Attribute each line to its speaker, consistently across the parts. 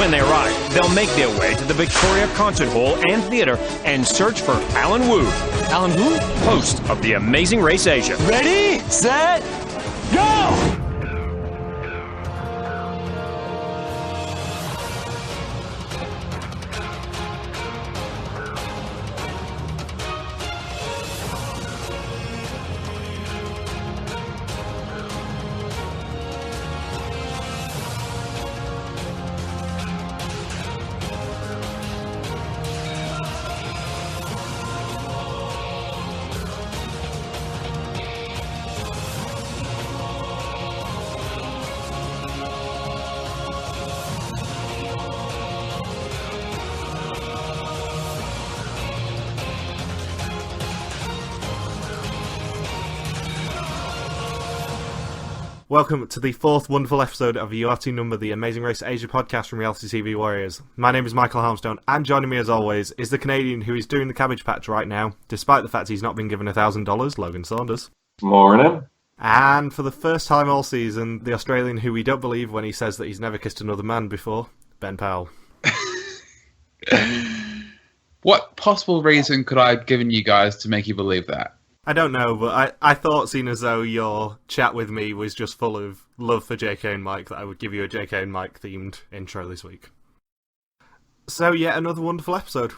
Speaker 1: When they arrive, they'll make their way to the Victoria Concert Hall and Theatre and search for Alan Wu. Alan who? Host of The Amazing Race Asia.
Speaker 2: Ready, set, go!
Speaker 3: Welcome to the fourth wonderful episode of the URT Number, the Amazing Race Asia podcast from Reality TV Warriors. My name is Michael Harmstone, and joining me as always is the Canadian who is doing the Cabbage Patch right now, despite the fact he's not been given $1,000, Logan Saunders.
Speaker 4: Morning.
Speaker 3: And for the first time all season, the Australian who we don't believe when he says that he's never kissed another man before, Ben Powell.
Speaker 5: What possible reason could I have given you guys to make you believe that?
Speaker 3: I don't know, but I thought, seeing as though your chat with me was just full of love for JK and Mike, that I would give you a JK and Mike themed intro this week. So, yet another wonderful episode.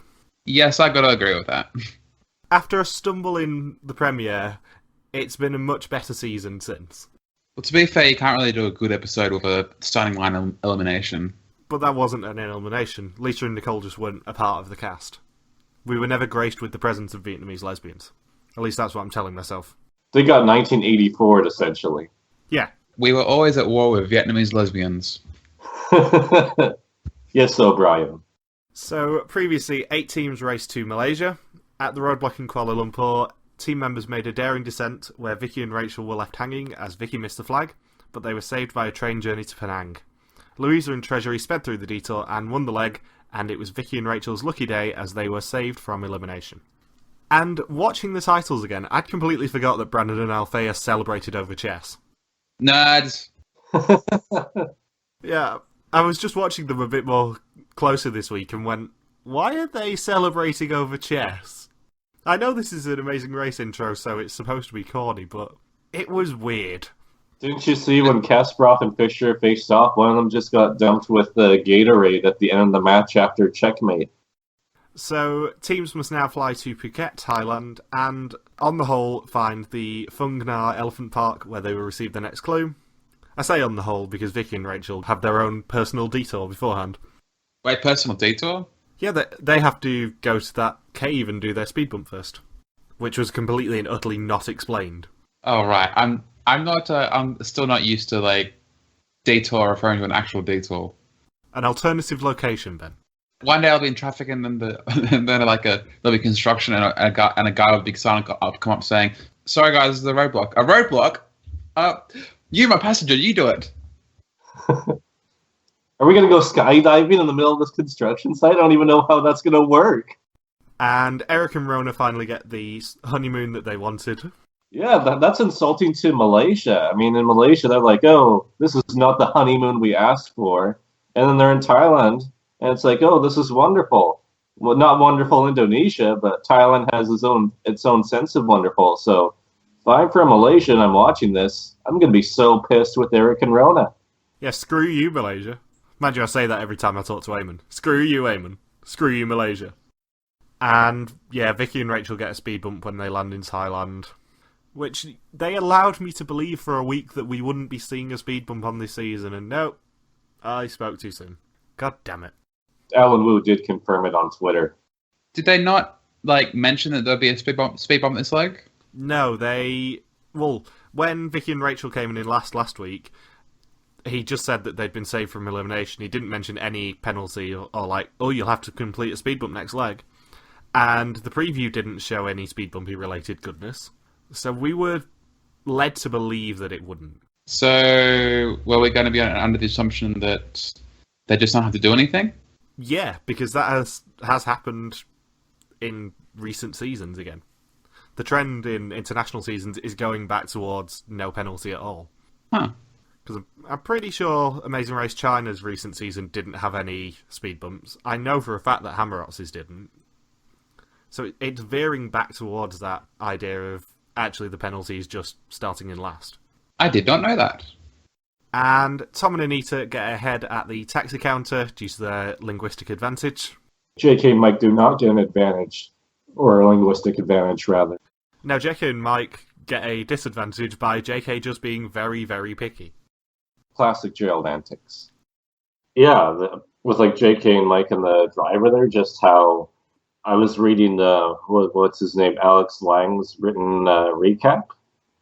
Speaker 5: Yes, I gotta agree with that.
Speaker 3: After a stumble in the premiere, it's been a much better season since.
Speaker 5: Well, to be fair, you can't really do a good episode with a starting line elimination.
Speaker 3: But that wasn't an elimination. Lisa and Nicole just weren't a part of the cast. We were never graced with the presence of Vietnamese lesbians. At least that's what I'm telling myself.
Speaker 4: They got 1984 essentially.
Speaker 3: Yeah.
Speaker 5: We were always at war with Vietnamese lesbians.
Speaker 4: Yes, O'Brien.
Speaker 3: So, previously, 8 teams raced to Malaysia. At the roadblock in Kuala Lumpur, team members made a daring descent where Vicky and Rachel were left hanging as Vicky missed the flag, but they were saved by a train journey to Penang. Louisa and Treasuri sped through the detour and won the leg, and it was Vicky and Rachel's lucky day as they were saved from elimination. And watching the titles again, I'd completely forgot that Brandon and Althea celebrated over chess.
Speaker 5: Nerds!
Speaker 3: Yeah, I was just watching them a bit more closer this week and went, why are they celebrating over chess? I know this is an Amazing Race intro, so it's supposed to be corny, but it was weird.
Speaker 4: Didn't you see when Kasparov and Fischer faced off, one of them just got dumped with the Gatorade at the end of the match after checkmate?
Speaker 3: So, teams must now fly to Phuket, Thailand, and, on the whole, find the Phung Nga Elephant Park, where they will receive the next clue. I say on the whole because Vicky and Rachel have their own personal detour beforehand.
Speaker 5: Wait, personal detour?
Speaker 3: Yeah, they have to go to that cave and do their speed bump first, which was completely and utterly not explained.
Speaker 5: Oh, right. I'm still not used to, like, detour referring to an actual detour.
Speaker 3: An alternative location, Ben.
Speaker 5: One day I'll be in traffic, and then there'll be construction, and a guy with a big sign will come up saying, "Sorry guys, this is a roadblock." A roadblock? You, my passenger, you do it.
Speaker 4: Are we going to go skydiving in the middle of this construction site? I don't even know how that's going to work.
Speaker 3: And Eric and Rona finally get the honeymoon that they wanted.
Speaker 4: Yeah, that's insulting to Malaysia. I mean, in Malaysia, they're like, oh, this is not the honeymoon we asked for. And then they're in Thailand, and it's like, oh, this is wonderful. Well, not wonderful Indonesia, but Thailand has its own sense of wonderful. So if I'm from Malaysia and I'm watching this, I'm going to be so pissed with Eric and Rona.
Speaker 3: Yeah, screw you, Malaysia. Imagine I say that every time I talk to Eamon. Screw you, Eamon. Screw you, Malaysia. And, yeah, Vicky and Rachel get a speed bump when they land in Thailand, which they allowed me to believe for a week that we wouldn't be seeing a speed bump on this season, and no, I spoke too soon. God damn it.
Speaker 4: Alan Wu did confirm it on Twitter.
Speaker 5: Did they not, mention that there'll be a speed bump this leg?
Speaker 3: No, when Vicky and Rachel came in last week, he just said that they'd been saved from elimination. He didn't mention any penalty or oh, you'll have to complete a speed bump next leg. And the preview didn't show any speed bumpy related goodness. So we were led to believe that it wouldn't.
Speaker 5: So were we going to be under the assumption that they just don't have to do anything?
Speaker 3: Yeah, because that has happened in recent seasons again. The trend in international seasons is going back towards no penalty at all.
Speaker 5: Huh.
Speaker 3: Because I'm pretty sure Amazing Race China's recent season didn't have any speed bumps. I know for a fact that Hammerotz's didn't. So it's veering back towards that idea of actually the penalties just starting in last.
Speaker 5: I did not know that.
Speaker 3: And Tom and Anita get ahead at the taxi counter due to their linguistic advantage.
Speaker 4: JK and Mike do not get an advantage, or a linguistic advantage, rather.
Speaker 3: Now, JK and Mike get a disadvantage by JK just being very, very picky.
Speaker 4: Classic jailed antics. Yeah, with like JK and Mike and the driver there, just how I was reading what's his name, Alex Lang's written recap,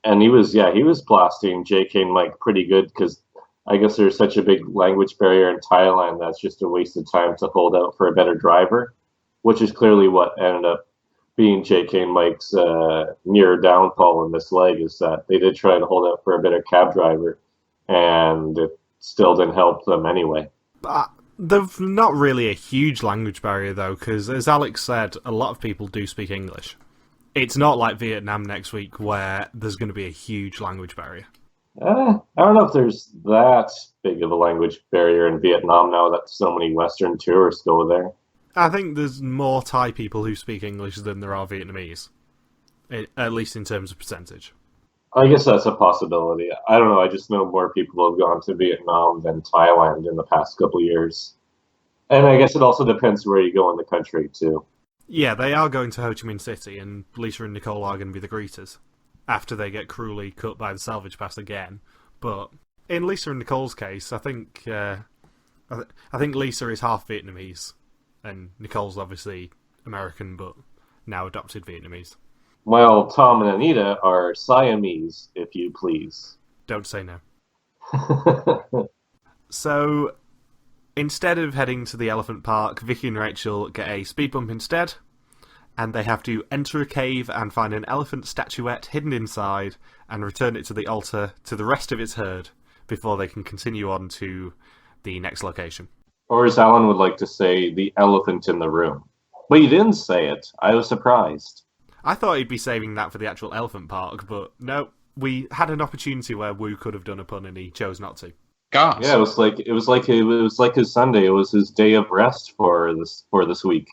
Speaker 4: and he was blasting JK and Mike pretty good because I guess there's such a big language barrier in Thailand that's just a waste of time to hold out for a better driver, which is clearly what ended up being JK and Mike's near downfall in this leg, is that they did try to hold out for a better cab driver, and it still didn't help them anyway.
Speaker 3: But there's not really a huge language barrier, though, because as Alex said, a lot of people do speak English. It's not like Vietnam next week where there's going to be a huge language barrier.
Speaker 4: I don't know if there's that big of a language barrier in Vietnam now that so many Western tourists go there.
Speaker 3: I think there's more Thai people who speak English than there are Vietnamese, at least in terms of percentage.
Speaker 4: I guess that's a possibility. I don't know, I just know more people have gone to Vietnam than Thailand in the past couple of years. And I guess it also depends where you go in the country, too.
Speaker 3: Yeah, they are going to Ho Chi Minh City, and Lisa and Nicole are going to be the greeters, after they get cruelly cut by the salvage pass again. But in Lisa and Nicole's case, I think Lisa is half Vietnamese, and Nicole's obviously American, but now adopted Vietnamese.
Speaker 4: Well, Tom and Anita are Siamese, if you please.
Speaker 3: Don't say no. So, instead of heading to the elephant park, Vicky and Rachel get a speed bump instead, and they have to enter a cave and find an elephant statuette hidden inside and return it to the altar to the rest of its herd before they can continue on to the next location.
Speaker 4: Or as Alan would like to say, the elephant in the room. But you didn't say it. I was surprised.
Speaker 3: I thought he'd be saving that for the actual elephant park, but no, we had an opportunity where Wu could have done a pun and he chose not to.
Speaker 5: Gosh.
Speaker 4: Yeah, it was like his Sunday. It was his day of rest for this week.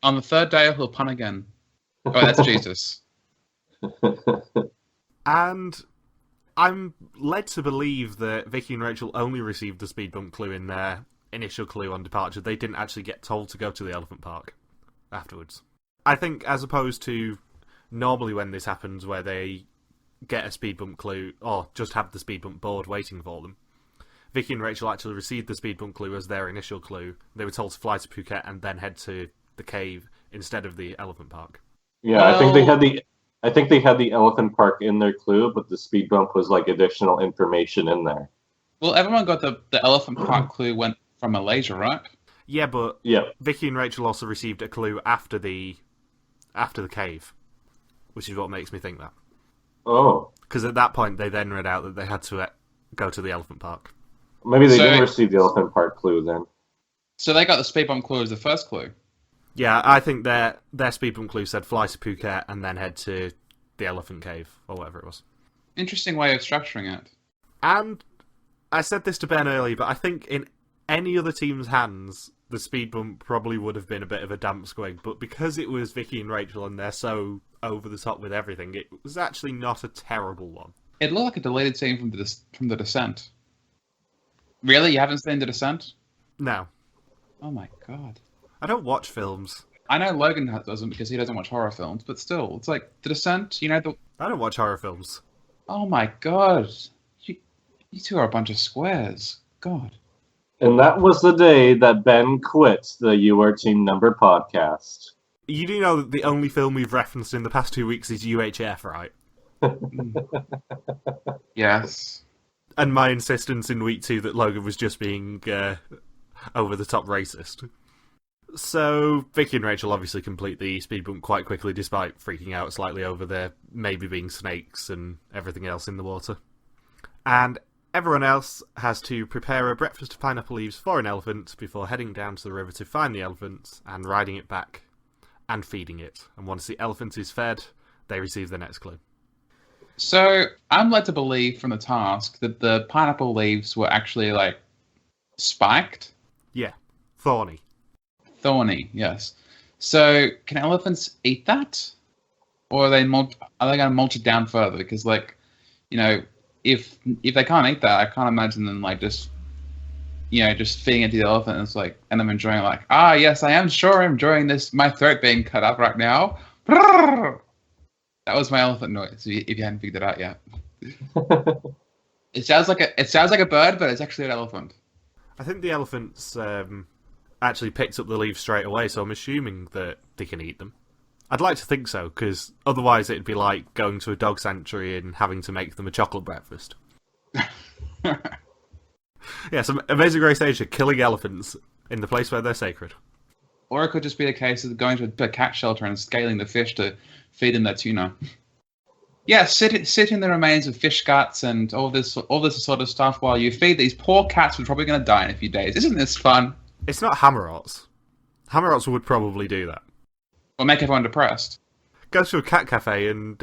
Speaker 5: On the third day, he'll pun again. Oh, that's Jesus.
Speaker 3: And I'm led to believe that Vicky and Rachel only received the speed bump clue in their initial clue on departure. They didn't actually get told to go to the elephant park afterwards. I think as opposed to normally when this happens where they get a speed bump clue or just have the speed bump board waiting for them, Vicky and Rachel actually received the speed bump clue as their initial clue. They were told to fly to Phuket and then head to the cave instead of the elephant park.
Speaker 4: Yeah, well, I think they had the elephant park in their clue, but the speed bump was like additional information in there.
Speaker 5: Well, everyone got the elephant park clue went from Malaysia, right?
Speaker 3: Yeah, but Vicky and Rachel also received a clue after the cave, which is what makes me think that.
Speaker 4: Oh.
Speaker 3: Because at that point, they then read out that they had to go to the elephant park.
Speaker 4: Maybe they didn't receive the elephant park clue then.
Speaker 5: So they got the speed bump clue as the first clue?
Speaker 3: Yeah, I think their speed bump clue said fly to Phuket and then head to the elephant cave, or whatever it was.
Speaker 5: Interesting way of structuring it.
Speaker 3: And I said this to Ben earlier, but I think in any other team's hands, the speed bump probably would have been a bit of a damp squig, but because it was Vicky and Rachel and they're so over the top with everything, it was actually not a terrible one.
Speaker 5: It looked like a deleted scene from The Descent. Really? You haven't seen The Descent?
Speaker 3: No.
Speaker 5: Oh my god.
Speaker 3: I don't watch films.
Speaker 5: I know Logan doesn't because he doesn't watch horror films, but still, it's like The Descent, you know the...
Speaker 3: I don't watch horror films.
Speaker 5: Oh my god. You two are a bunch of squares. God.
Speaker 4: And that was the day that Ben quit the You Are Team Number podcast.
Speaker 3: You do know that the only film we've referenced in the past 2 weeks is UHF, right?
Speaker 5: Yes.
Speaker 3: And my insistence in week 2 that Logan was just being over-the-top racist. So, Vicky and Rachel obviously complete the speed bump quite quickly, despite freaking out slightly over there maybe being snakes and everything else in the water. And everyone else has to prepare a breakfast of pineapple leaves for an elephant before heading down to the river to find the elephant and riding it back and feeding it. And once the elephant is fed, they receive the next clue.
Speaker 5: So I'm led to believe from the task that the pineapple leaves were actually like spiked.
Speaker 3: Yeah, thorny.
Speaker 5: Thorny, yes. So can elephants eat that? Or are they going to mulch it down further? Because, like, you know, if they can't eat that, I can't imagine them, like, just feeding it to the elephant and it's like, and them enjoying it, like, yes, I am sure I'm enjoying this, my throat being cut up right now. That was my elephant noise, if you hadn't figured it out yet. It sounds like a bird, but it's actually an elephant.
Speaker 3: I think the elephants actually picked up the leaves straight away, so I'm assuming that they can eat them. I'd like to think so, because otherwise it'd be like going to a dog sanctuary and having to make them a chocolate breakfast. Yeah, some Amazing Race Asia killing elephants in the place where they're sacred.
Speaker 5: Or it could just be a case of going to a cat shelter and scaling the fish to feed them their tuna. Yeah, sit in the remains of fish guts and all this sort of stuff while you feed these poor cats who are probably going to die in a few days. Isn't this fun?
Speaker 3: It's not Hammerorts. Hammerorts would probably do that.
Speaker 5: Or make everyone depressed.
Speaker 3: Go to a cat cafe and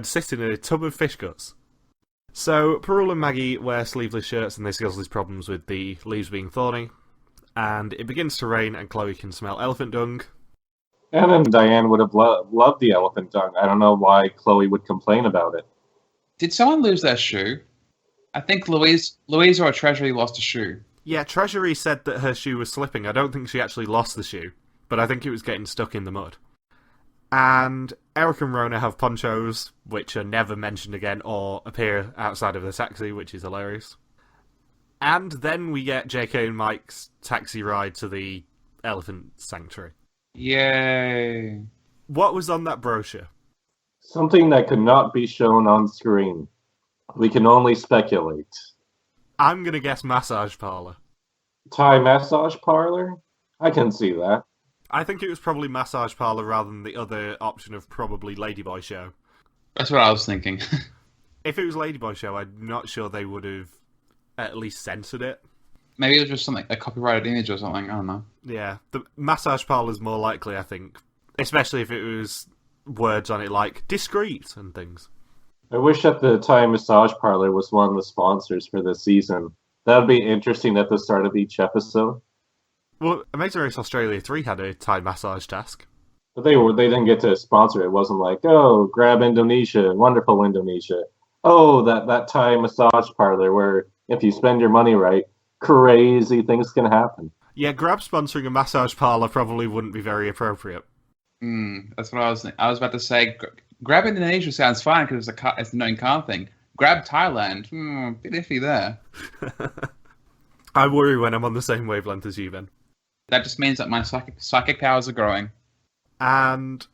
Speaker 3: sit in a tub of fish guts. So, Perul and Maggie wear sleeveless shirts and they discuss these problems with the leaves being thorny. And it begins to rain and Chloe can smell elephant dung.
Speaker 4: And then Diane would have loved the elephant dung. I don't know why Chloe would complain about it.
Speaker 5: Did someone lose their shoe? I think Louisa or Treasuri lost a shoe.
Speaker 3: Yeah, Treasury said that her shoe was slipping. I don't think she actually lost the shoe, but I think it was getting stuck in the mud. And Eric and Rona have ponchos, which are never mentioned again or appear outside of the taxi, which is hilarious. And then we get JK and Mike's taxi ride to the elephant sanctuary.
Speaker 5: Yay.
Speaker 3: What was on that brochure?
Speaker 4: Something that could not be shown on screen. We can only speculate.
Speaker 3: I'm going to guess massage parlour.
Speaker 4: Thai massage parlor? I can see that.
Speaker 3: I think it was probably massage parlour rather than the other option of probably Ladyboy Show.
Speaker 5: That's what I was thinking.
Speaker 3: If it was Ladyboy Show, I'm not sure they would have at least censored it.
Speaker 5: Maybe it was just something, a copyrighted image or something, I don't know.
Speaker 3: Yeah, the massage parlour's more likely, I think. Especially if it was words on it like discreet and things.
Speaker 4: I wish that the Thai massage parlor was one of the sponsors for this season. That would be interesting at the start of each episode.
Speaker 3: Well, Amazing Race Australia 3 had a Thai massage task.
Speaker 4: But they didn't get to sponsor it. It wasn't like, oh, grab Indonesia, wonderful Indonesia. Oh, that Thai massage parlor where if you spend your money right, crazy things can happen.
Speaker 3: Yeah, Grab sponsoring a massage parlour probably wouldn't be very appropriate.
Speaker 5: That's what I was thinking. I was about to say, Grab Indonesia sounds fine because it's the known car thing. Grab Thailand, bit iffy there.
Speaker 3: I worry when I'm on the same wavelength as you, Ben.
Speaker 5: That just means that my psychic powers are growing.
Speaker 3: And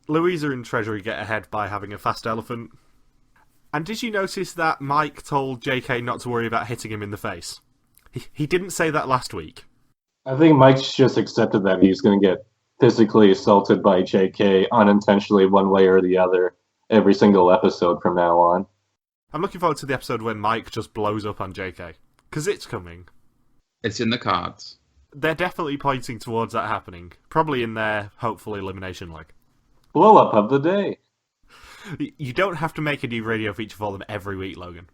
Speaker 3: Louisa and Treasury get ahead by having a fast elephant. And did you notice that Mike told JK not to worry about hitting him in the face? He didn't say that last week.
Speaker 4: I think Mike's just accepted that he's going to get physically assaulted by JK unintentionally one way or the other every single episode from now on.
Speaker 3: I'm looking forward to the episode when Mike just blows up on JK. Because it's coming.
Speaker 5: It's in the cards.
Speaker 3: They're definitely pointing towards that happening. Probably in their hopeful elimination leg.
Speaker 4: Blow up of the day.
Speaker 3: You don't have to make a new radio feature for them every week, Logan.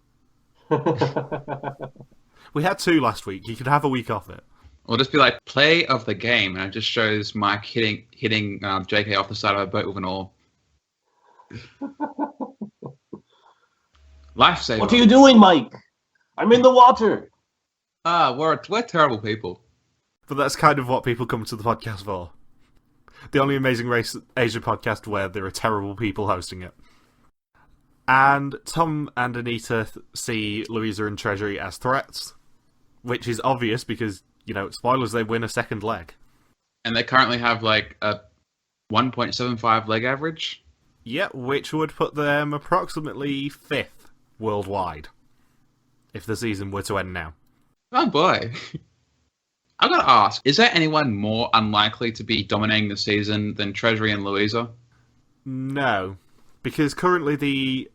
Speaker 3: We had 2 last week. You could have a week off it.
Speaker 5: Or just be like, play of the game, and it just shows Mike hitting JK off the side of a boat with an oar. Lifesaver.
Speaker 4: What are you doing, Mike? I'm in the water.
Speaker 5: We're terrible people.
Speaker 3: But that's kind of what people come to the podcast for. The only Amazing Race Asia podcast where there are terrible people hosting it. And Tom and Anita see Louisa and Treasury as threats, which is obvious because, spoilers, they win a second leg.
Speaker 5: And they currently have like a 1.75 leg average?
Speaker 3: Yeah, which would put them approximately 5th worldwide, if the season were to end now.
Speaker 5: Oh boy. I've got to ask, is there anyone more unlikely to be dominating the season than Treasury and Louisa?
Speaker 3: No, because currently the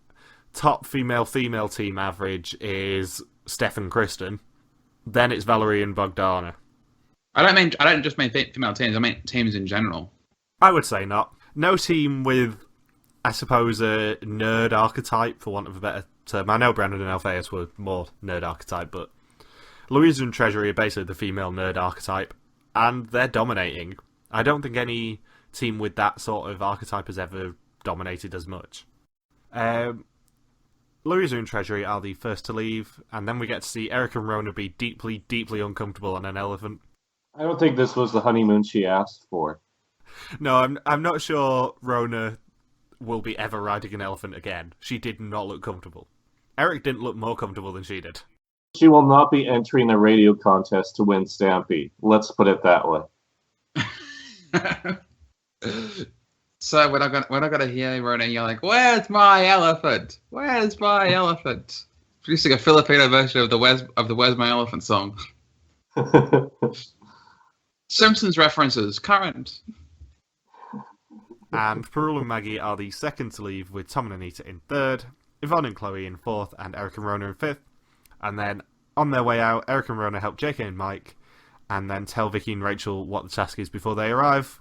Speaker 3: top female-female team average is Steph and Kristen. Then it's Valerie and Bogdana.
Speaker 5: I don't just mean female teams, I mean teams in general.
Speaker 3: I would say not. No team with I suppose, a nerd archetype, for want of a better term. I know Brandon and Alphaeus were more nerd archetype, but Louisa and Treasuri are basically the female nerd archetype, and they're dominating. I don't think any team with that sort of archetype has ever dominated as much. Louisa and Treasuri are the first to leave, and then we get to see Eric and Rona be deeply, deeply uncomfortable on an elephant.
Speaker 4: I don't think this was the honeymoon she asked for.
Speaker 3: No, I'm not sure Rona will be ever riding an elephant again. She did not look comfortable. Eric didn't look more comfortable than she did.
Speaker 4: She will not be entering a radio contest to win Stampy. Let's put it that way.
Speaker 5: So we're not gonna hear Rona yelling, "Where's my elephant? Where's my elephant?" Producing a Filipino version of the "Where's My Elephant" song. Simpsons references, current.
Speaker 3: And Perul and Maggie are the second to leave, with Tom and Anita in third, Yvonne and Chloe in fourth, and Eric and Rona in fifth. And then, on their way out, Eric and Rona help JK and Mike, and then tell Vicky and Rachel what the task is before they arrive.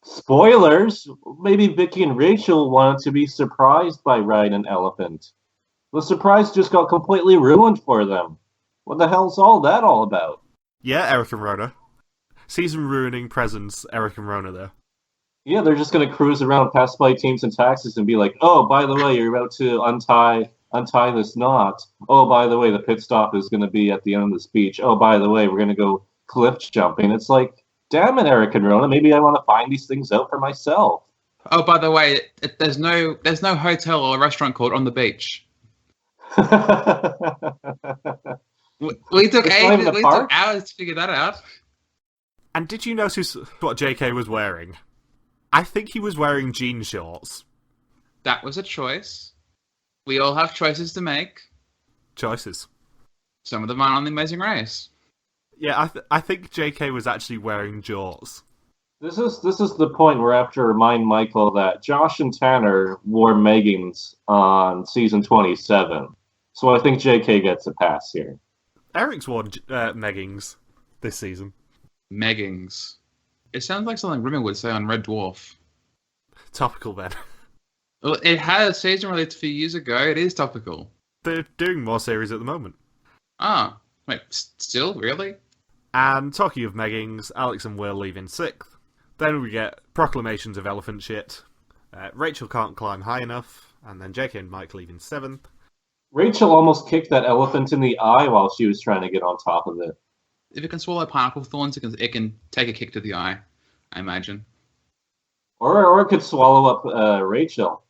Speaker 4: Spoilers! Maybe Vicky and Rachel wanted to be surprised by riding an elephant. The surprise just got completely ruined for them. What the hell's all that all about?
Speaker 3: Yeah, Eric and Rona. Season-ruining presents, Eric and Rona, there.
Speaker 4: Yeah, they're just gonna cruise around, pass by teams and taxis, and be like, "Oh, by the way, you're about to untie this knot. Oh, by the way, the pit stop is gonna be at the end of the speech. Oh, by the way, we're gonna go cliff jumping." It's like, damn it, Eric and Rona, maybe I want to find these things out for myself.
Speaker 5: Oh, by the way, there's no hotel or restaurant called On the Beach. We took hours to figure that out.
Speaker 3: And did you notice what JK was wearing? I think he was wearing jean shorts.
Speaker 5: That was a choice. We all have choices to make.
Speaker 3: Choices.
Speaker 5: Some of them aren't on The Amazing Race.
Speaker 3: Yeah, I think JK was actually wearing jorts.
Speaker 4: This is the point where I have to remind Michael that Josh and Tanner wore Meggings on season 27. So I think JK gets a pass here.
Speaker 3: Eric's worn Meggings this season.
Speaker 5: Meggings. It sounds like something Rimmer would say on Red Dwarf.
Speaker 3: Topical, then.
Speaker 5: Well, it had a season released a few years ago. It is topical.
Speaker 3: They're doing more series at the moment.
Speaker 5: Ah, wait, still? Really?
Speaker 3: And talking of Meggings, Alex and Will leave in 6th. Then we get proclamations of elephant shit. Rachel can't climb high enough, and then JK and Mike leave in 7th.
Speaker 4: Rachel almost kicked that elephant in the eye while she was trying to get on top of it.
Speaker 5: If it can swallow pineapple thorns, it can take a kick to the eye, I imagine.
Speaker 4: Or it could swallow up Rachel.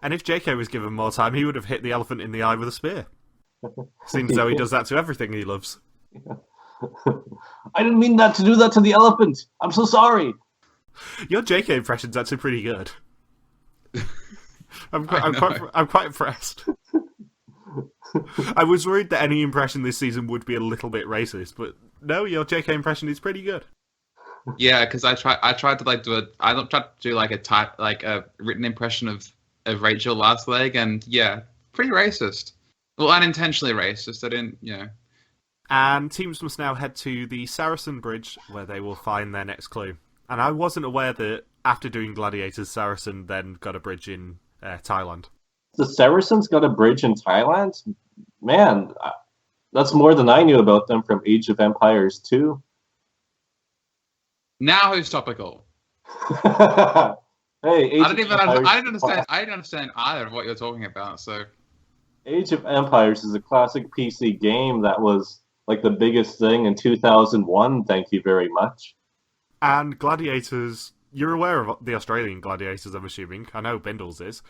Speaker 3: And if JK was given more time, he would have hit the elephant in the eye with a spear. Seems as though he does that to everything he loves.
Speaker 4: I didn't mean that to do that to the elephant. I'm so sorry.
Speaker 3: Your JK impression's actually pretty good. I'm quite impressed. I was worried that any impression this season would be a little bit racist, but no, your JK impression is pretty good.
Speaker 5: Yeah, because I tried to do a written impression of Rachel last leg, and yeah, pretty racist. Well, unintentionally racist. I didn't,
Speaker 3: And teams must now head to the Saracen Bridge, where they will find their next clue. And I wasn't aware that after doing Gladiators, Saracen then got a bridge in Thailand.
Speaker 4: The Saracens got a bridge in Thailand? Man, that's more than I knew about them from Age of Empires 2.
Speaker 5: Now who's topical?
Speaker 4: Hey,
Speaker 5: I didn't understand either of what you're talking about. So,
Speaker 4: Age of Empires is a classic PC game that was like the biggest thing in 2001. Thank you very much.
Speaker 3: And Gladiators, you're aware of the Australian Gladiators, I'm assuming. I know Bindles is.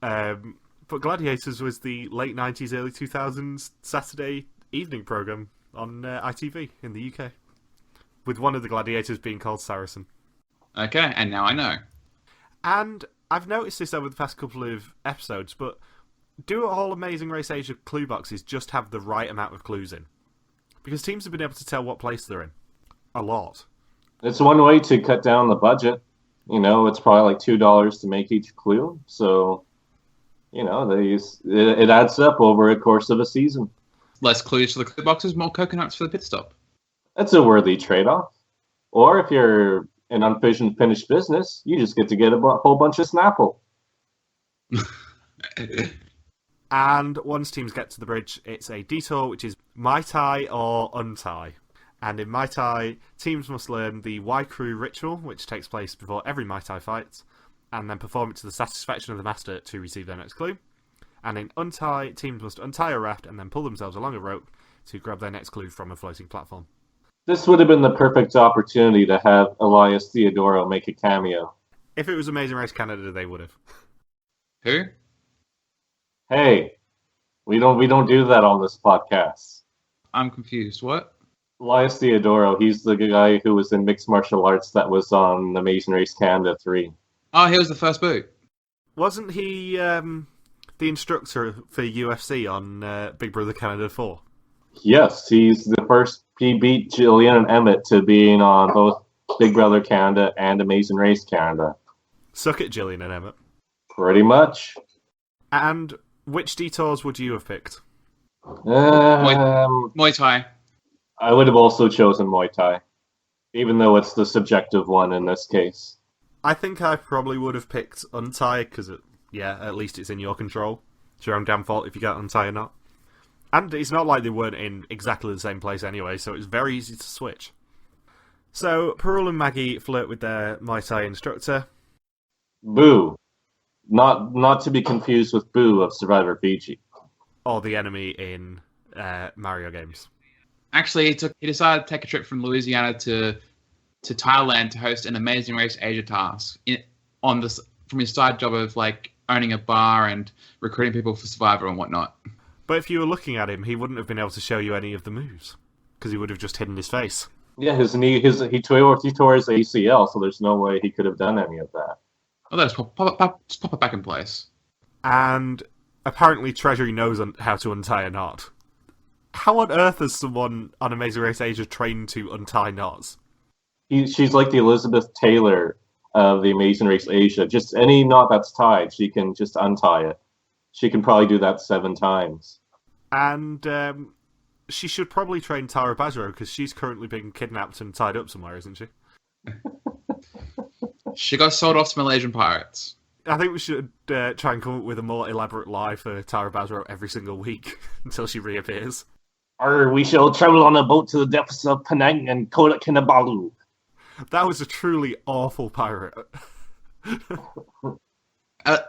Speaker 3: But Gladiators was the late 90s, early 2000s Saturday evening programme on ITV in the UK. With one of the Gladiators being called Saracen.
Speaker 5: Okay, and now I know.
Speaker 3: And I've noticed this over the past couple of episodes, but do all Amazing Race Asia clue boxes just have the right amount of clues in? Because teams have been able to tell what place they're in. A lot.
Speaker 4: It's one way to cut down the budget. It's probably like $2 to make each clue. So, it adds up over a course of a season.
Speaker 5: Less clues for the clue boxes, more coconuts for the pit stop.
Speaker 4: That's a worthy trade-off. Or if you're an unfinished business, you just get to get a whole bunch of Snapple.
Speaker 3: And once teams get to the bridge, it's a detour, which is Mai Tai or untie. And in Mai Tai, teams must learn the Y Crew ritual, which takes place before every Mai Tai fight, and then perform it to the satisfaction of the master to receive their next clue. And in untie, teams must untie a raft and then pull themselves along a rope to grab their next clue from a floating platform.
Speaker 4: This would have been the perfect opportunity to have Elias Theodorou make a cameo.
Speaker 3: If it was Amazing Race Canada, they would have.
Speaker 5: Who?
Speaker 4: Hey, we don't do that on this podcast.
Speaker 5: I'm confused. What?
Speaker 4: Elias Theodorou, he's the guy who was in mixed martial arts that was on Amazing Race Canada 3.
Speaker 5: Oh, he was the first boot.
Speaker 3: Wasn't he the instructor for UFC on Big Brother Canada 4?
Speaker 4: Yes, he's the first. He beat Jillian and Emmett to being on both Big Brother Canada and Amazing Race Canada.
Speaker 3: Suck it, Jillian and Emmett.
Speaker 4: Pretty much.
Speaker 3: And which detours would you have picked?
Speaker 5: Muay Thai.
Speaker 4: I would have also chosen Muay Thai, even though it's the subjective one in this case.
Speaker 3: I think I probably would have picked untie, because, at least it's in your control. It's your own damn fault if you get untie or not. And it's not like they weren't in exactly the same place anyway, so it's very easy to switch. So, Perul and Maggie flirt with their Muay Thai instructor.
Speaker 4: Boo. Not to be confused with Boo of Survivor Fiji.
Speaker 3: Or the enemy in Mario games.
Speaker 5: Actually, he decided to take a trip from Louisiana to Thailand to host an Amazing Race Asia task from his side job of like owning a bar and recruiting people for Survivor and whatnot.
Speaker 3: But if you were looking at him, he wouldn't have been able to show you any of the moves because he would have just hidden his face.
Speaker 4: Yeah, he tore his ACL, so there's no way he could have done any of that.
Speaker 5: Oh, let's pop it back in place.
Speaker 3: And apparently Treasury knows how to untie a knot. How on earth has someone on Amazing Race Asia trained to untie knots?
Speaker 4: She's like the Elizabeth Taylor of the Amazing Race Asia. Just any knot that's tied, she can just untie it. She can probably do that 7 times.
Speaker 3: And she should probably train Tara Basro because she's currently being kidnapped and tied up somewhere, isn't she?
Speaker 5: She got sold off to Malaysian pirates.
Speaker 3: I think we should try and come up with a more elaborate lie for Tara Basro every single week until she reappears.
Speaker 4: We shall travel on a boat to the depths of Penang and Kodak Kinabalu.
Speaker 3: That was a truly awful pirate.
Speaker 5: It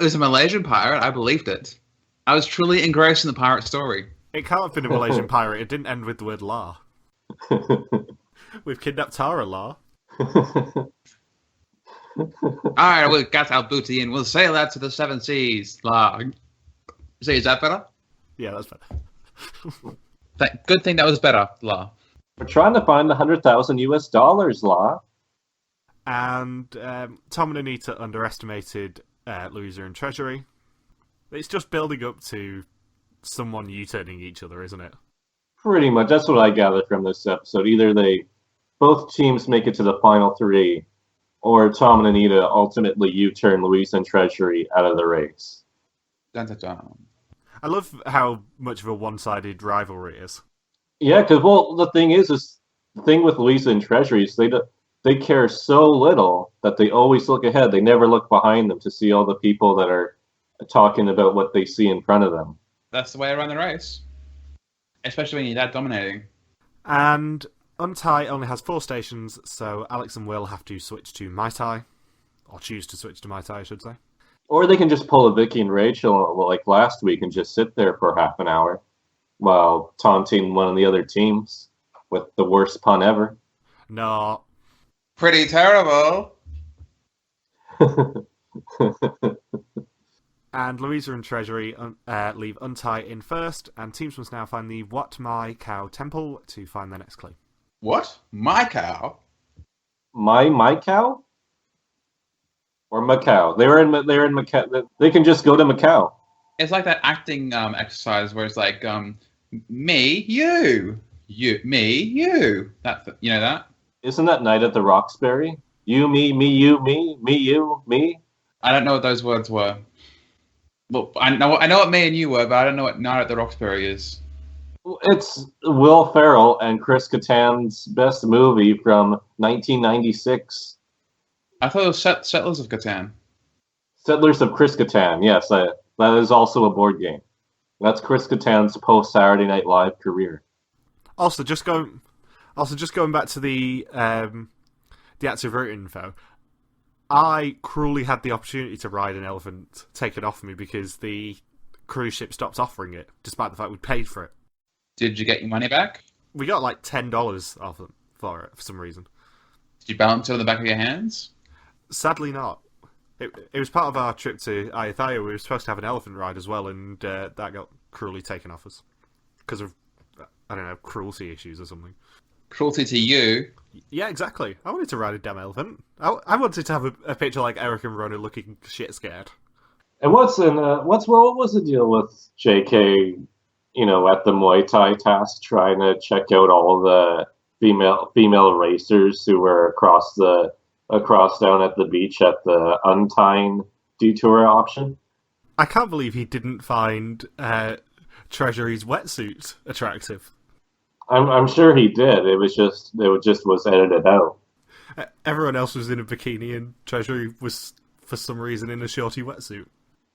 Speaker 5: was a Malaysian pirate. I believed it. I was truly engrossed in the pirate story.
Speaker 3: It can't have been a Malaysian pirate. It didn't end with the word la. We've kidnapped Tara, la.
Speaker 5: Alright, we got our booty and we'll sail out to the 7 seas. La. See, is that better?
Speaker 3: Yeah, that's better.
Speaker 5: Good thing that was better. La.
Speaker 4: We're trying to find the $100,000 La.
Speaker 3: And Tom and Anita underestimated Louisa and Treasury. It's just building up to someone U-turning each other, isn't it?
Speaker 4: Pretty much. That's what I gathered from this episode. Either both teams make it to the final 3, or Tom and Anita ultimately U-turn Louisa and Treasury out of the race.
Speaker 5: Dun, dun, dun.
Speaker 3: I love how much of a one-sided rivalry it is.
Speaker 4: Yeah, because, the thing is the thing with Louisa and Treasury is they care so little that they always look ahead. They never look behind them to see all the people that are talking about what they see in front of them.
Speaker 5: That's the way around the race. Especially when you're that dominating.
Speaker 3: And Untie only has 4 stations, so Alex and Will have to switch to Mai Tai. Or choose to switch to Mai Tai, I should say.
Speaker 4: Or they can just pull a Vicky and Rachel like last week and just sit there for half an hour while taunting one of the other teams with the worst pun ever.
Speaker 3: No.
Speaker 5: Pretty terrible.
Speaker 3: And Louisa and Treasury leave Untie in first, and teams must now find the Wat Mai Cow Temple to find their next clue.
Speaker 5: What? My cow?
Speaker 4: My cow? Or Macau? They're in Macau. They can just go to Macau.
Speaker 5: It's like that acting exercise where it's like, me, you, me, you. You know that?
Speaker 4: Isn't that Night at the Roxbury? You, me, you, me, you, me.
Speaker 5: I don't know what those words were. Well, I know what me and you were, but I don't know what Night at the Roxbury is.
Speaker 4: It's Will Ferrell and Chris Kattan's best movie from 1996.
Speaker 5: I thought it was Settlers of Catan.
Speaker 4: Settlers of Chris Catan, yes, that is also a board game. That's Chris Catan's post-Saturday Night Live career.
Speaker 3: Also, just going back to the active route info, I cruelly had the opportunity to ride an elephant taken off me because the cruise ship stopped offering it, despite the fact we paid for it.
Speaker 5: Did you get your money back?
Speaker 3: We got like $10 off them for it for some reason.
Speaker 5: Did you balance it on the back of your hands?
Speaker 3: Sadly not. It was part of our trip to Ayutthaya. We were supposed to have an elephant ride as well, and that got cruelly taken off us because of, I don't know, cruelty issues or something.
Speaker 5: Cruelty to you?
Speaker 3: Yeah, exactly. I wanted to ride a damn elephant. I wanted to have a picture like Eric and Rona looking shit scared.
Speaker 4: And what was the deal with JK? You know, at the Muay Thai task, trying to check out all the female racers who were across down at the beach at the untying detour option.
Speaker 3: I can't believe he didn't find Treasury's wetsuit attractive.
Speaker 4: I'm sure he did. It was edited out.
Speaker 3: Everyone else was in a bikini, and Treasury was for some reason in a shorty wetsuit.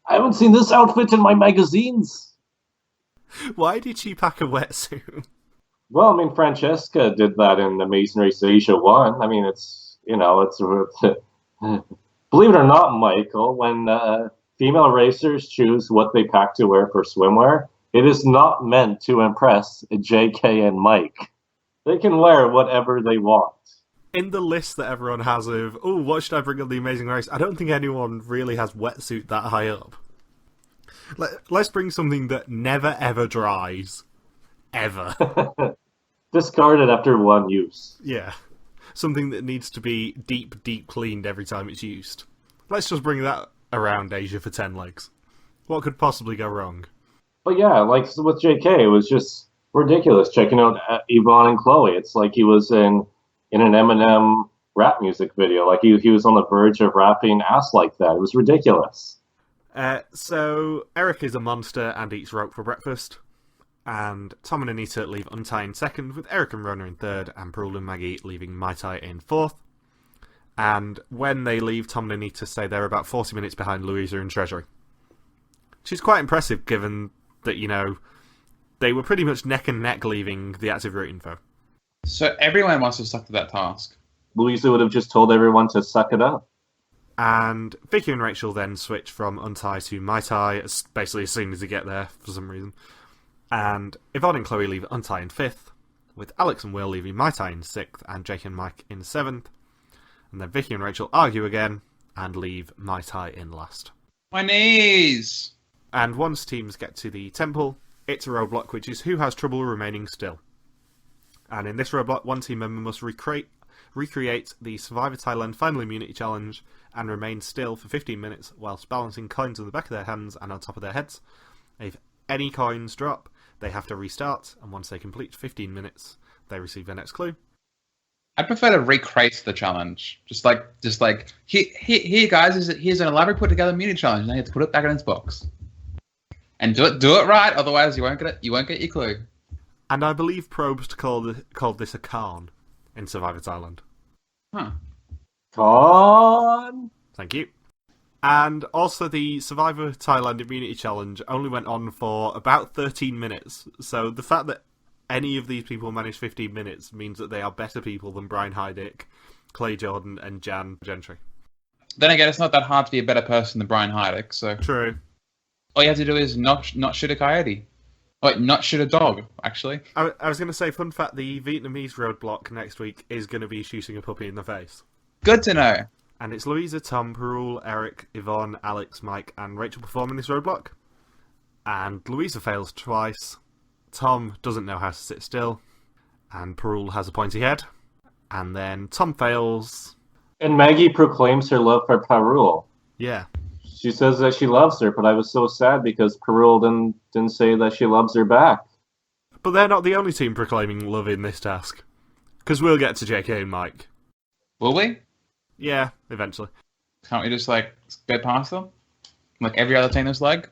Speaker 4: I haven't seen this outfit in my magazines.
Speaker 3: Why did she pack a wetsuit?
Speaker 4: Well, I mean, Francesca did that in Amazing Race Asia 1. I mean, it's believe it or not, Michael, when female racers choose what they pack to wear for swimwear, it is not meant to impress JK and Mike. They can wear whatever they want.
Speaker 3: In the list that everyone has of, oh, what should I bring on the Amazing Race? I don't think anyone really has wetsuit that high up. Let's bring something that never ever dries. Ever.
Speaker 4: Discarded after one use.
Speaker 3: Yeah. Something that needs to be deep cleaned every time it's used. Let's just bring that around Asia for 10 legs. What could possibly go wrong?
Speaker 4: But yeah, like with JK, it was just ridiculous checking out Yvonne and Chloe. It's like he was in an Eminem rap music video. Like he was on the verge of rapping ass like that. It was ridiculous.
Speaker 3: So Eric is a monster and eats rope for breakfast. And Tom and Anita leave Untie in second, with Eric and Rona in third, and Perul and Maggie leaving Mai Tai in fourth. And when they leave, Tom and Anita say they're about 40 minutes behind Louisa and Treasury. Which is quite impressive, given that, you know, they were pretty much neck and neck leaving the active route info.
Speaker 5: So everyone must have stuck to that task.
Speaker 4: Louisa would have just told everyone to suck it up.
Speaker 3: And Vicky and Rachel then switch from Untie to Mai Tai, basically as soon as they get there, for some reason. And Yvonne and Chloe leave Untie in fifth, with Alex and Will leaving Mai Tai in sixth, and Jake and Mike in seventh. And then Vicky and Rachel argue again, and leave Mai Tai in last.
Speaker 5: My knees!
Speaker 3: And once teams get to the temple, it's a roadblock, which is who has trouble remaining still. And in this roadblock, one team member must recreate the Survivor Thailand Final Immunity Challenge, and remain still for 15 minutes, whilst balancing coins on the back of their hands and on top of their heads. If any coins drop, they have to restart, and once they complete 15 minutes, they receive their next clue.
Speaker 5: I prefer to recreate the challenge. Just like, here guys, here's an elaborate put together immunity challenge. Now you have to put it back in its box, and do it right. Otherwise, you won't get your clue. And
Speaker 3: I believe Probst called this a Khan in Survivor Thailand.
Speaker 5: Huh.
Speaker 4: Khan.
Speaker 3: Thank you. And also, the Survivor Thailand Immunity Challenge only went on for about 13 minutes. So the fact that any of these people managed 15 minutes means that they are better people than Brian Heidick, Clay Jordan, and Jan Gentry.
Speaker 5: Then again, it's not that hard to be a better person than Brian Heidick. So
Speaker 3: true.
Speaker 5: All you have to do is not shoot a coyote. Wait, not shoot a dog, actually.
Speaker 3: I was going to say, fun fact, the Vietnamese roadblock next week is going to be shooting a puppy in the face.
Speaker 5: Good to know.
Speaker 3: And it's Louisa, Tom, Perul, Eric, Yvonne, Alex, Mike, and Rachel performing this roadblock. And Louisa fails twice. Tom doesn't know how to sit still. And Perul has a pointy head. And then Tom fails.
Speaker 4: And Maggie proclaims her love for Perul.
Speaker 3: Yeah.
Speaker 4: She says that she loves her, but I was so sad because Perul didn't say that she loves her back.
Speaker 3: But they're not the only team proclaiming love in this task. Because we'll get to JK and Mike.
Speaker 5: Will we?
Speaker 3: Yeah, eventually.
Speaker 5: Can't we just, go past them? Like every other team this leg?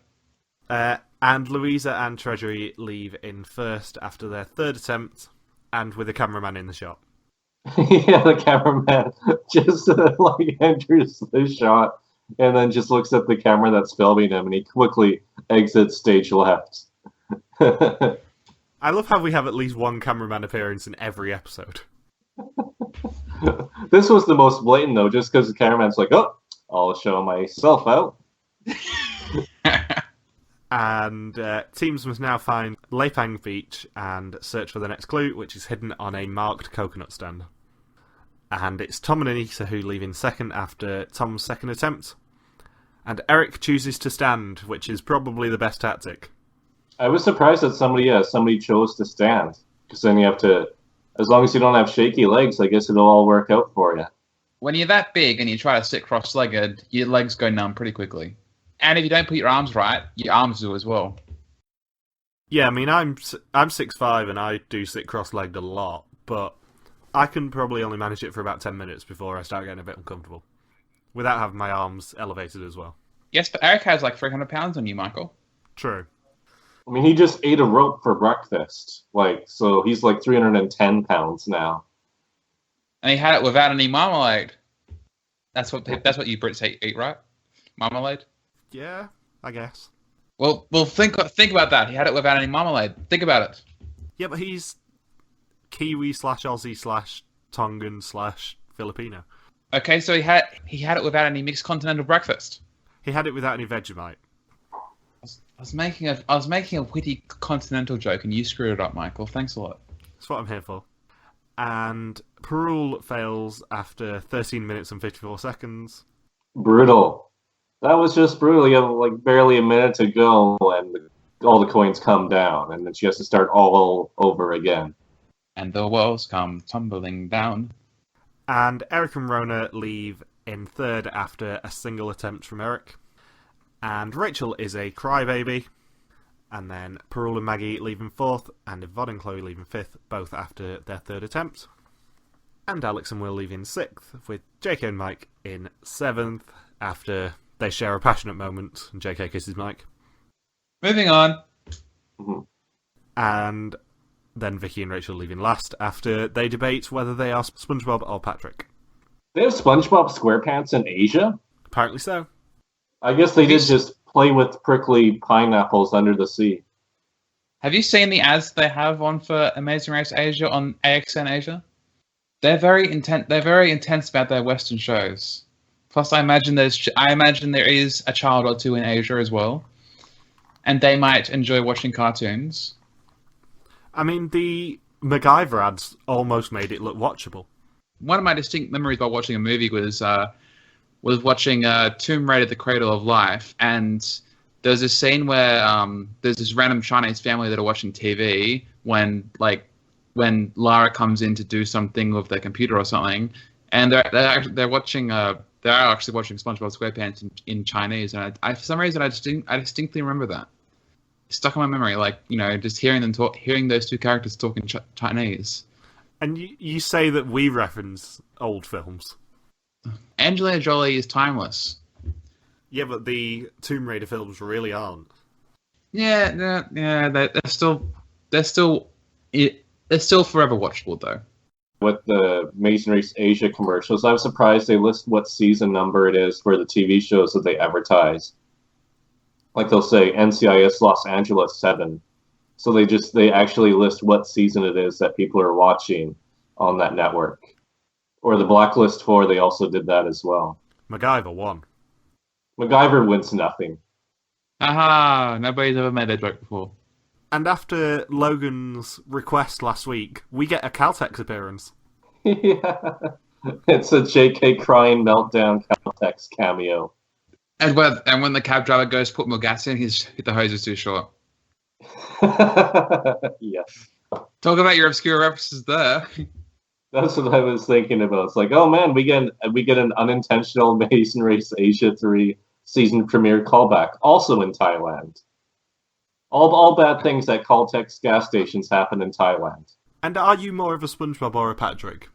Speaker 3: And Louisa and Treasury leave in first after their third attempt, and with a cameraman in the shot.
Speaker 4: Yeah, the cameraman just like enters the shot and then just looks at the camera that's filming him, and he quickly exits stage left.
Speaker 3: I love how we have at least one cameraman appearance in every episode.
Speaker 4: This was the most blatant though, just because the cameraman's like, "Oh, I'll show myself out."
Speaker 3: And teams must now find Lepang Beach and search for the next clue, which is hidden on a marked coconut stand. And it's Tom and Anita who leave in second after Tom's second attempt. And Eric chooses to stand, which is probably the best tactic.
Speaker 4: I was surprised that somebody chose to stand, because then you have to, as long as you don't have shaky legs, I guess it'll all work out for you.
Speaker 5: When you're that big and you try to sit cross-legged, your legs go numb pretty quickly. And if you don't put your arms right, your arms do as well.
Speaker 3: Yeah, I mean, I'm 6'5" and I do sit cross-legged a lot, but I can probably only manage it for about 10 minutes before I start getting a bit uncomfortable, without having my arms elevated as well.
Speaker 5: Yes, but Eric has like 300 pounds on you, Michael.
Speaker 3: True.
Speaker 4: I mean, he just ate a rope for breakfast, so he's like 310 pounds now.
Speaker 5: And he had it without any marmalade. That's what you Brits eat, right? Marmalade?
Speaker 3: Yeah, I guess.
Speaker 5: Well, think about that. He had it without any marmalade. Think about it.
Speaker 3: Yeah, but he's Kiwi/Aussie/Tongan/Filipino.
Speaker 5: Okay, so he had it without any mixed continental breakfast.
Speaker 3: He had it without any Vegemite.
Speaker 5: I was making a witty continental joke and you screwed it up, Michael. Thanks a lot.
Speaker 3: That's what I'm here for. And Perul fails after 13 minutes and 54 seconds.
Speaker 4: Brutal. That was just brutal. You have like barely a minute to go, and all the coins come down, and then she has to start all over again.
Speaker 5: And the walls come tumbling down.
Speaker 3: And Eric and Rona leave in third after a single attempt from Eric. And Rachel is a crybaby. And then Perul and Maggie leave in fourth, and Yvonne and Chloe leave in fifth, both after their third attempt. And Alex and Will leave in sixth, with JK and Mike in seventh, after they share a passionate moment, and JK kisses Mike.
Speaker 5: Moving on.
Speaker 4: Mm-hmm.
Speaker 3: And then Vicky and Rachel leave in last, after they debate whether they are SpongeBob or Patrick.
Speaker 4: They have SpongeBob SquarePants in Asia?
Speaker 3: Apparently so.
Speaker 4: I guess they did just play with prickly pineapples under the sea.
Speaker 5: Have you seen the ads they have on for Amazing Race Asia on AXN Asia? They're very intense. They're very intense about their Western shows. Plus, I imagine there is a child or two in Asia as well, and they might enjoy watching cartoons.
Speaker 3: I mean, the MacGyver ads almost made it look watchable.
Speaker 5: One of my distinct memories while watching a movie was watching Tomb Raider: The Cradle of Life, and there's a scene where there's this random Chinese family that are watching TV when Lara comes in to do something with their computer or something, and they're watching they are actually watching SpongeBob SquarePants in Chinese, and I for some reason I distinctly remember that. It's stuck in my memory, just hearing those two characters talk in Chinese.
Speaker 3: And you say that we reference old films.
Speaker 5: Angelina Jolie is timeless.
Speaker 3: Yeah, but the Tomb Raider films really aren't.
Speaker 5: Yeah, they're still forever watchable though.
Speaker 4: With the Amazing Race Asia commercials, I was surprised they list what season number it is for the TV shows that they advertise. Like they'll say NCIS Los Angeles 7. So they actually list what season it is that people are watching on that network. Or the Blacklist 4, they also did that as well.
Speaker 3: MacGyver won.
Speaker 4: MacGyver wins nothing.
Speaker 5: Aha! Nobody's ever made that joke before.
Speaker 3: And after Logan's request last week, we get a Caltex appearance.
Speaker 4: Yeah. It's a JK crying meltdown Caltex cameo.
Speaker 5: And when the cab driver goes put more gas in, the hose is too short.
Speaker 4: Yes.
Speaker 5: Talk about your obscure references there.
Speaker 4: That's what I was thinking about. It's like, oh man, we get an unintentional Amazing Race Asia 3 season premiere callback, also in Thailand. All bad things at Caltex gas stations happen in Thailand.
Speaker 3: And are you more of a SpongeBob or a Patrick?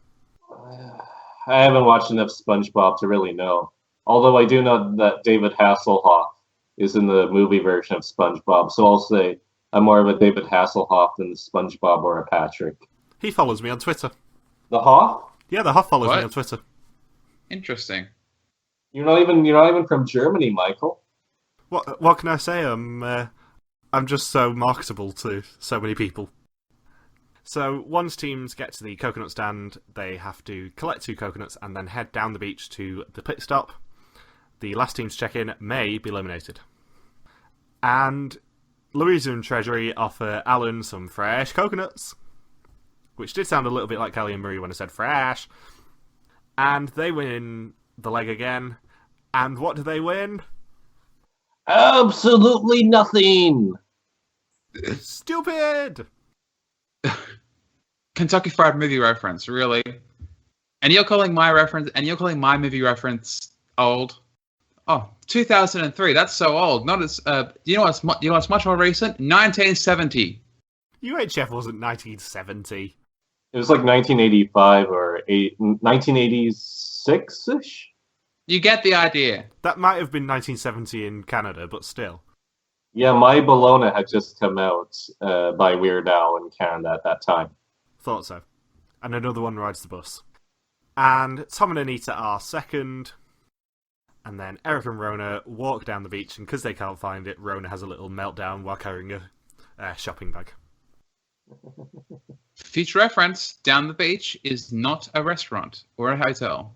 Speaker 4: I haven't watched enough SpongeBob to really know. Although I do know that David Hasselhoff is in the movie version of SpongeBob, so I'll say I'm more of a David Hasselhoff than a SpongeBob or a Patrick.
Speaker 3: He follows me on Twitter.
Speaker 4: The Hoff?
Speaker 3: Yeah, the Huff follows me
Speaker 5: What?
Speaker 3: on Twitter.
Speaker 5: Interesting.
Speaker 4: You're not even from Germany, Michael.
Speaker 3: What can I say? I'm just so marketable to so many people. So once teams get to the coconut stand, they have to collect 2 coconuts and then head down the beach to the pit stop. The last team to check in may be eliminated. And Louisa and Treasuri offer Alan some fresh coconuts, which did sound a little bit like Kelly and Marie when I said fresh. And they win the leg again. And what do they win?
Speaker 4: Absolutely nothing.
Speaker 3: Stupid!
Speaker 5: Kentucky Fried Movie reference, really? And you're calling my movie reference old? Oh, 2003. That's so old. Not as. You know what's much more recent? 1970.
Speaker 3: UHF wasn't 1970.
Speaker 4: It was like 1985 or 1986-ish?
Speaker 5: You get the idea.
Speaker 3: That might have been 1970 in Canada, but still.
Speaker 4: Yeah, My Bologna had just come out by Weird Al in Canada at that time.
Speaker 3: Thought so. And another one rides the bus. And Tom and Anita are second. And then Eric and Rona walk down the beach, and because they can't find it, Rona has a little meltdown while carrying a shopping bag.
Speaker 5: Future reference, down the beach is not a restaurant or a hotel.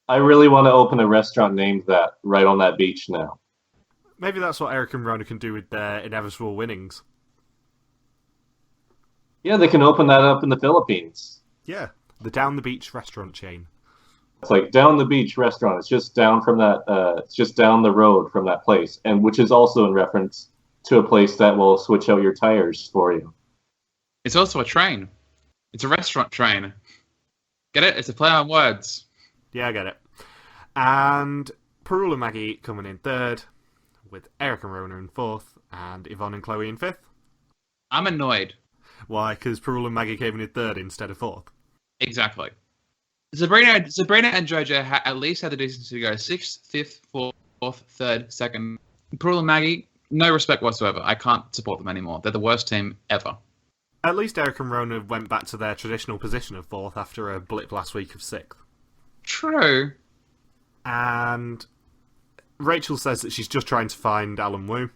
Speaker 4: I really want to open a restaurant named that right on that beach now.
Speaker 3: Maybe that's what Eric and Rona can do with their inevitable winnings.
Speaker 4: Yeah, they can open that up in the Philippines.
Speaker 3: Yeah, the Down the Beach restaurant chain.
Speaker 4: It's like Down the Beach restaurant. It's just down from that. It's just down the road from that place, and which is also in reference to a place that will switch out your tires for you.
Speaker 5: It's also a train. It's a restaurant train. Get it? It's a play on words.
Speaker 3: Yeah, I get it. And Perul and Maggie coming in third, with Eric and Rona in fourth, and Yvonne and Chloe in fifth.
Speaker 5: I'm annoyed.
Speaker 3: Why? Because Perul and Maggie came in third instead of fourth.
Speaker 5: Exactly. Sabrina and Jojo at least had the decency to go 6th, 5th, 4th, 3rd, 2nd. Perul and Maggie, no respect whatsoever. I can't support them anymore. They're the worst team ever.
Speaker 3: At least Eric and Rona went back to their traditional position of fourth after a blip last week of sixth.
Speaker 5: True.
Speaker 3: And Rachel says that she's just trying to find Alan Wu.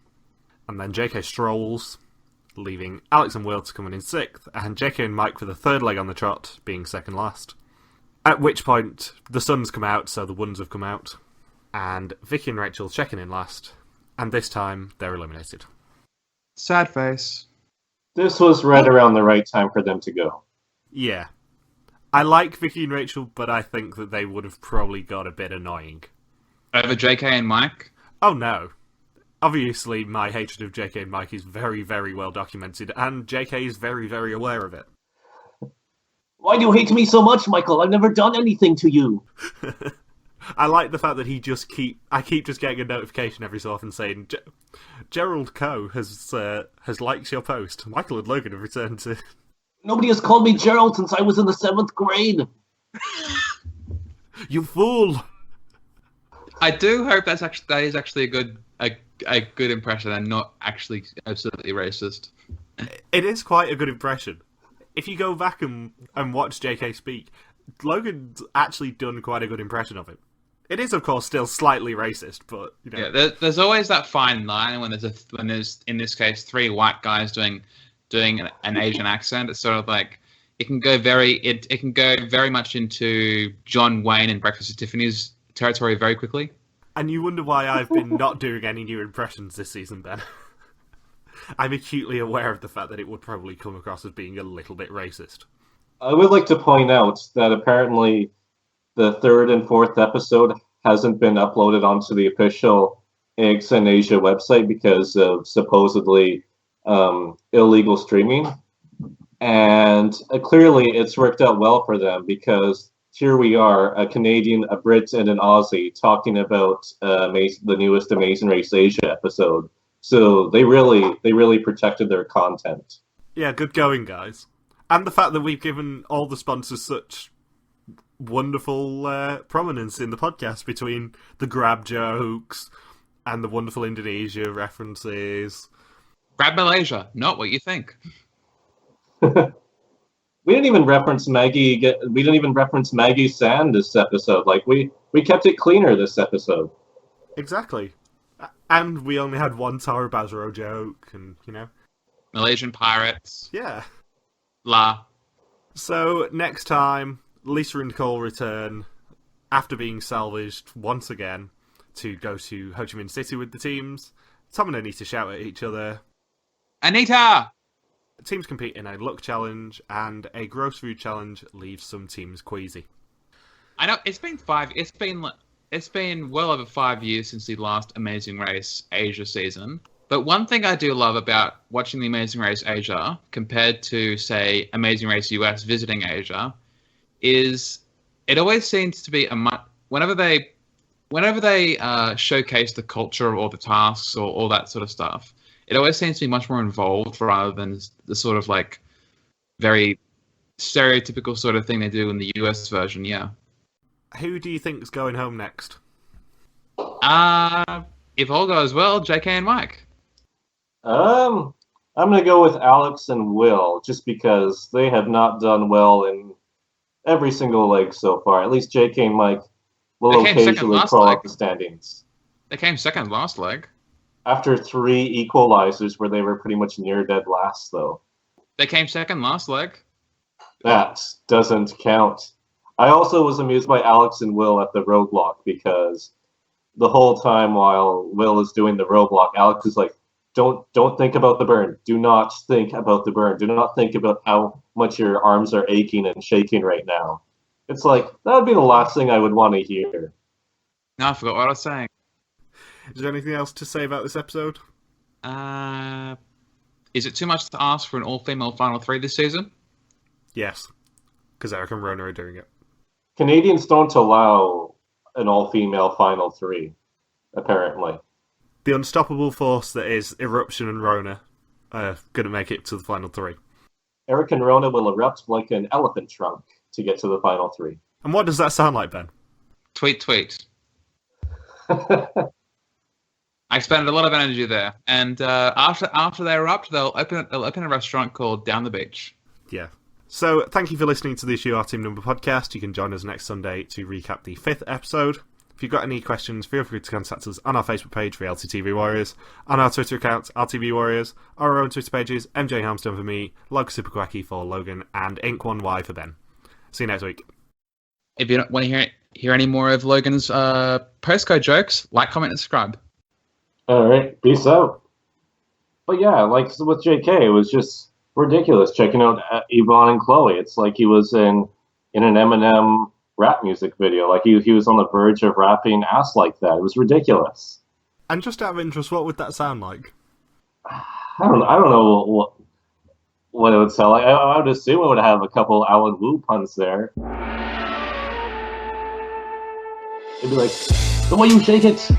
Speaker 3: And then JK strolls, leaving Alex and Will to come in sixth, and JK and Mike for the third leg on the trot, being second last. At which point, the suns come out, so the ones have come out. And Vicky and Rachel checking in last. And this time, they're eliminated.
Speaker 5: Sad face.
Speaker 4: This was right around the right time for them to go.
Speaker 3: Yeah. I like Vicky and Rachel, but I think that they would have probably got a bit annoying.
Speaker 5: Over JK and Mike?
Speaker 3: Oh no. Obviously, my hatred of JK and Mike is very, very well documented, and JK is very, very aware of it.
Speaker 4: Why do you hate me so much, Michael? I've never done anything to you.
Speaker 3: I like the fact that I keep just getting a notification every so often saying, Gerald Coe has liked your post. Michael and Logan have returned to...
Speaker 4: Nobody has called me Gerald since I was in the 7th grade.
Speaker 3: You fool!
Speaker 5: I do hope that is actually a good impression and not actually absolutely racist.
Speaker 3: It is quite a good impression. If you go back and watch JK speak, Logan's actually done quite a good impression of him. It is, of course, still slightly racist, but you know.
Speaker 5: Yeah, there's always that fine line when there's in this case 3 white guys doing an Asian accent. It's sort of like it can go very much into John Wayne and Breakfast at Tiffany's territory very quickly.
Speaker 3: And you wonder why I've been not doing any new impressions this season, Ben. I'm acutely aware of the fact that it would probably come across as being a little bit racist.
Speaker 4: I would like to point out that apparently the 3rd and 4th episode hasn't been uploaded onto the official AX and Asia website because of supposedly illegal streaming. And clearly it's worked out well for them because here we are, a Canadian, a Brit, and an Aussie talking about the newest Amazing Race Asia episode. So they really protected their content.
Speaker 3: Yeah, good going, guys. And the fact that we've given all the sponsors such wonderful prominence in the podcast between the grab jokes and the wonderful Indonesia references.
Speaker 5: Grab Malaysia, not what you think.
Speaker 4: We didn't even reference Maggie. We didn't even reference Maggie Sand this episode. Like we kept it cleaner this episode.
Speaker 3: Exactly. And we only had one Tara Basro joke, and
Speaker 5: Malaysian pirates.
Speaker 3: Yeah.
Speaker 5: La.
Speaker 3: So next time, Lisa and Cole return after being salvaged once again to go to Ho Chi Minh City with the teams. Tom and Anita shout at each other.
Speaker 5: Anita!
Speaker 3: Teams compete in a luck challenge, and a gross food challenge leaves some teams queasy.
Speaker 5: I know it's been well over 5 years since the last Amazing Race Asia season. But one thing I do love about watching the Amazing Race Asia compared to, say, Amazing Race US visiting Asia is it always seems to be whenever they showcase the culture or the tasks or all that sort of stuff, it always seems to be much more involved rather than the sort of like very stereotypical sort of thing they do in the US version. Yeah.
Speaker 3: Who do you think's going home next?
Speaker 5: If all goes well, JK and Mike.
Speaker 4: I'm gonna go with Alex and Will, just because they have not done well in every single leg so far. At least JK and Mike will occasionally crawl up the standings.
Speaker 5: They came second last leg.
Speaker 4: After 3 equalizers where they were pretty much near dead last, though.
Speaker 5: They came second last leg.
Speaker 4: That doesn't count. I also was amused by Alex and Will at the roadblock, because the whole time while Will is doing the roadblock, Alex is like, don't think about the burn. Do not think about the burn. Do not think about how much your arms are aching and shaking right now. It's like, that would be the last thing I would want to hear.
Speaker 5: No, I forgot what I was saying.
Speaker 3: Is there anything else to say about this episode?
Speaker 5: Is it too much to ask for an all-female Final 3 this season?
Speaker 3: Yes, because Eric and Rona are doing it.
Speaker 4: Canadians don't allow an all-female Final 3, apparently.
Speaker 3: The unstoppable force that is Eruption and Rona are going to make it to the Final 3.
Speaker 4: Eric and Rona will erupt like an elephant trunk to get to the Final 3.
Speaker 3: And what does that sound like, Ben?
Speaker 5: Tweet. I expended a lot of energy there, and after they erupt, they'll open a restaurant called Down the Beach.
Speaker 3: Yeah. So thank you for listening to the Issue Our Team Number podcast. You can join us next Sunday to recap the 5th episode. If you've got any questions, feel free to contact us on our Facebook page for LTTV Warriors, on our Twitter account, RTV Warriors, or our own Twitter pages, MJ Hamstone for me, Log Superquacky for Logan, and Ink1Y for Ben. See you next week.
Speaker 5: If you don't want to hear any more of Logan's postcode jokes, like, comment, and subscribe.
Speaker 4: Alright, peace out. But yeah, like with JK, it was just ridiculous checking out Yvonne and Chloe. It's like he was in an Eminem rap music video. Like he was on the verge of rapping ass like that. It was ridiculous.
Speaker 3: And just out of interest, what would that sound like?
Speaker 4: I don't know what it would sound like. I would assume it would have a couple Alan Wu puns there. It'd be like, the way you shake it,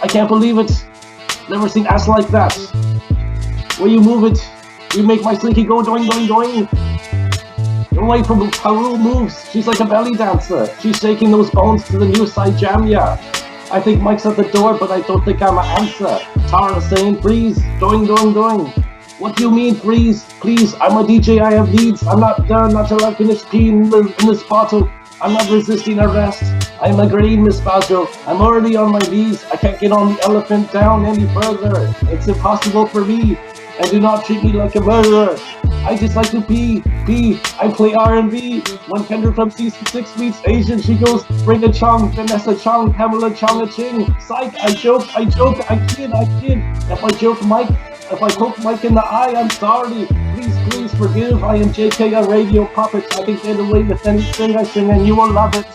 Speaker 4: I can't believe it. Never seen ass like that. Way you move it, you make my slinky go doing, doing, doing. Away from how Rule moves, she's like a belly dancer. She's shaking those bones to the new side jam, yeah. I think Mike's at the door, but I don't think I'm an answer. Tara saying, freeze, doing, doing, doing. What do you mean, freeze? Please, I'm a DJ, I have needs. I'm not done until I finish peeing in this bottle. I'm not resisting arrest. I'm agreeing, Miss Bajo. I'm already on my knees. I can't get on the elephant down any further. It's impossible for me. And do not treat me like a murderer. I just like to pee. I play R&B. When Kendra from season 6 meets Asian, she goes, bring a chong, Vanessa Chong, Pamela Chong a ching. Psych, I joke, I kid. If I poke Mike in the eye, I'm sorry. Please forgive. I am JK, a radio puppet. I can get away with anything I sing and you will love it.